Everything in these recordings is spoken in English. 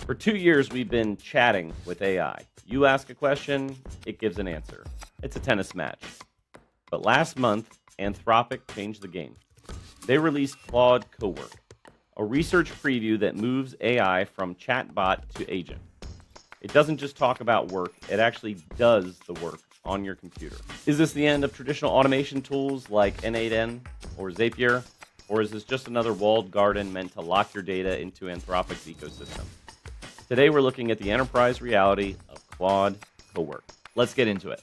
For 2 years, we've been chatting with AI. You ask a question, it gives an answer. It's a tennis match. But last month, Anthropic changed the game. They released Claude Cowork, a research preview that moves AI from chatbot to agent. It doesn't just talk about work, it actually does the work on your computer. Is this the end of traditional automation tools like N8N or Zapier? Or is this just another walled garden meant to lock your data into Anthropic's ecosystem? Today, we're looking at the enterprise reality of Claude Cowork. Let's get into it.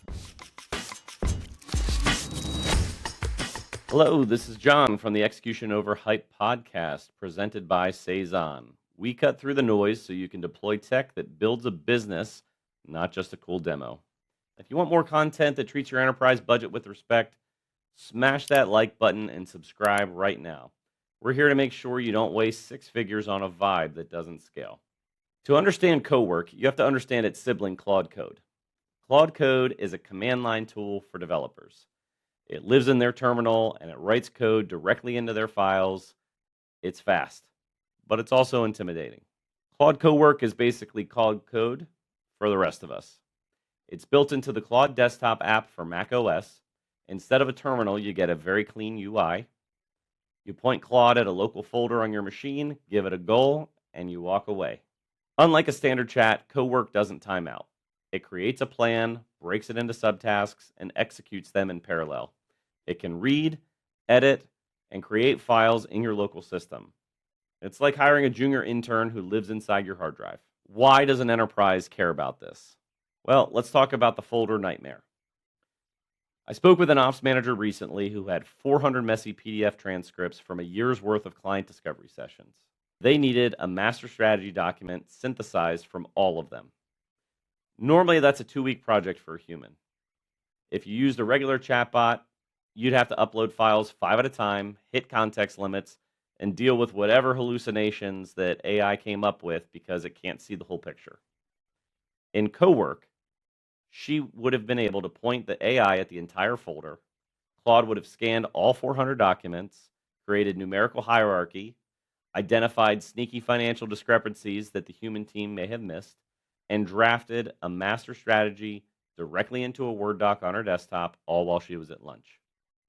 Hello, this is John from the Execution Over Hype podcast, presented by Seisan. We cut through the noise so you can deploy tech that builds a business, not just a cool demo. If you want more content that treats your enterprise budget with respect, smash that like button and subscribe right now. We're here to make sure you don't waste six figures on a vibe that doesn't scale. To understand Cowork, you have to understand its sibling Claude Code. Claude Code is a command line tool for developers. It lives in their terminal and it writes code directly into their files. It's fast, but it's also intimidating. Claude Cowork is basically Claude Code for the rest of us. It's built into the Claude desktop app for Mac OS. Instead of a terminal, you get a very clean UI. You point Claude at a local folder on your machine, give it a goal, and you walk away. Unlike a standard chat, Cowork doesn't time out. It creates a plan, breaks it into subtasks, and executes them in parallel. It can read, edit, and create files in your local system. It's like hiring a junior intern who lives inside your hard drive. Why does an enterprise care about this? Well, let's talk about the folder nightmare. I spoke with an ops manager recently who had 400 messy PDF transcripts from a year's worth of client discovery sessions. They needed a master strategy document synthesized from all of them. Normally, that's a 2-week project for a human. If you used a regular chatbot, you'd have to upload files 5 at a time, hit context limits, and deal with whatever hallucinations that AI came up with because it can't see the whole picture. In Cowork, she would have been able to point the AI at the entire folder. Claude would have scanned all 400 documents, created numerical hierarchy, identified sneaky financial discrepancies that the human team may have missed, and drafted a master strategy directly into a Word doc on her desktop, all while she was at lunch.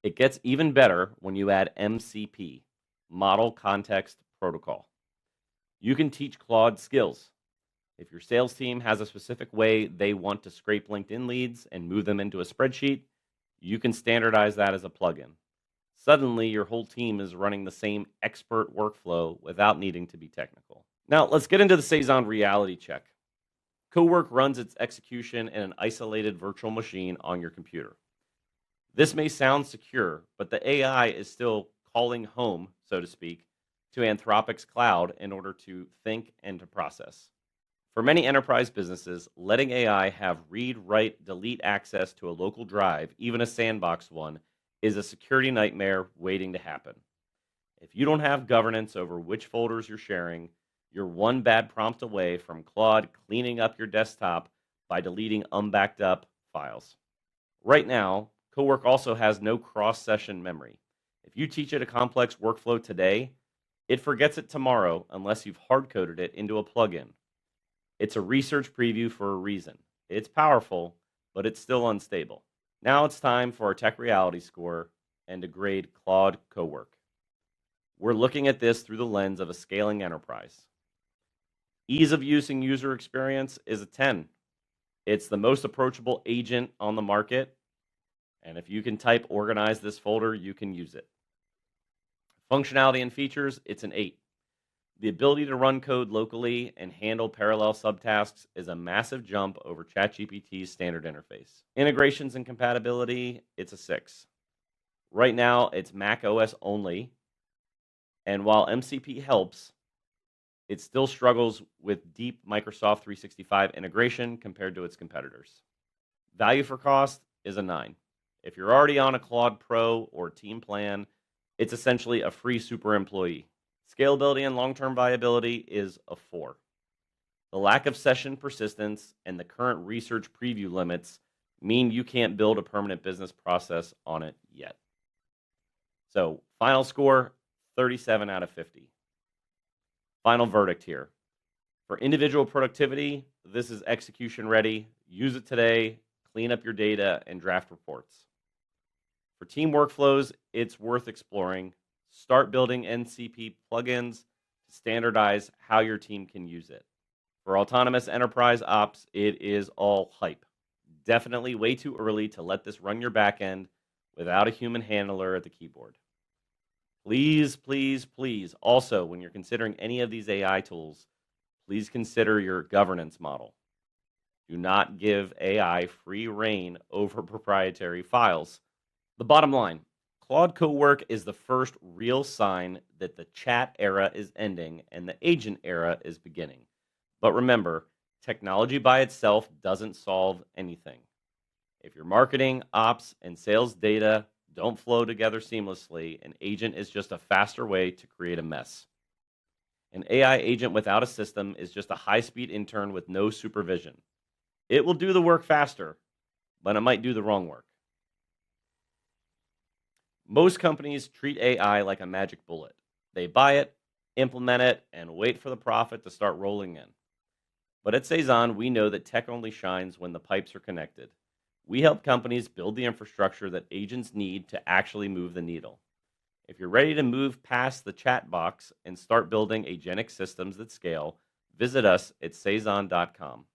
It gets even better when you add MCP, Model Context Protocol. You can teach Claude skills. If your sales team has a specific way they want to scrape LinkedIn leads and move them into a spreadsheet, you can standardize that as a plugin. Suddenly, your whole team is running the same expert workflow without needing to be technical. Now, let's get into the Seisan reality check. Cowork runs its execution in an isolated virtual machine on your computer. This may sound secure, but the AI is still calling home, so to speak, to Anthropic's cloud in order to think and to process. For many enterprise businesses, letting AI have read, write, delete access to a local drive, even a sandbox one, is a security nightmare waiting to happen. If you don't have governance over which folders you're sharing, you're one bad prompt away from Claude cleaning up your desktop by deleting unbacked up files. Right now, Cowork also has no cross-session memory. If you teach it a complex workflow today, it forgets it tomorrow unless you've hard-coded it into a plugin. It's a research preview for a reason. It's powerful, but it's still unstable. Now it's time for our tech reality score and to grade Claude Cowork. We're looking at this through the lens of a scaling enterprise. Ease of use and user experience is a 10. It's the most approachable agent on the market, and if you can type organize this folder, you can use it. Functionality and features, it's an 8. The ability to run code locally and handle parallel subtasks is a massive jump over ChatGPT's standard interface. Integrations and compatibility, it's a 6. Right now, it's Mac OS only, and while MCP helps, it still struggles with deep Microsoft 365 integration compared to its competitors. Value for cost is a 9. If you're already on a Claude Pro or Team plan, it's essentially a free super employee. Scalability and long-term viability is a 4. The lack of session persistence and the current research preview limits mean you can't build a permanent business process on it yet. So, final score, 37 out of 50. Final verdict here. For individual productivity, this is execution ready. Use it today, clean up your data, and draft reports. For team workflows, it's worth exploring. Start building NCP plugins to standardize how your team can use it. For autonomous enterprise ops, it is all hype. Definitely way too early to let this run your backend without a human handler at the keyboard. Please, please, please, also, when you're considering any of these AI tools, please consider your governance model. Do not give AI free reign over proprietary files. The bottom line, Claude Cowork is the first real sign that the chat era is ending and the agent era is beginning. But remember, technology by itself doesn't solve anything. If your marketing, ops, and sales data don't flow together seamlessly, an agent is just a faster way to create a mess. An AI agent without a system is just a high-speed intern with no supervision. It will do the work faster, but it might do the wrong work. Most companies treat AI like a magic bullet. They buy it, implement it, and wait for the profit to start rolling in. But at Seisan, we know that tech only shines when the pipes are connected. We help companies build the infrastructure that agents need to actually move the needle. If you're ready to move past the chat box and start building agentic systems that scale, visit us at Seisan.com.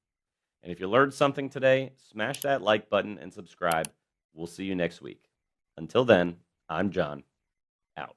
And if you learned something today, smash that like button and subscribe. We'll see you next week. Until then, I'm John, out.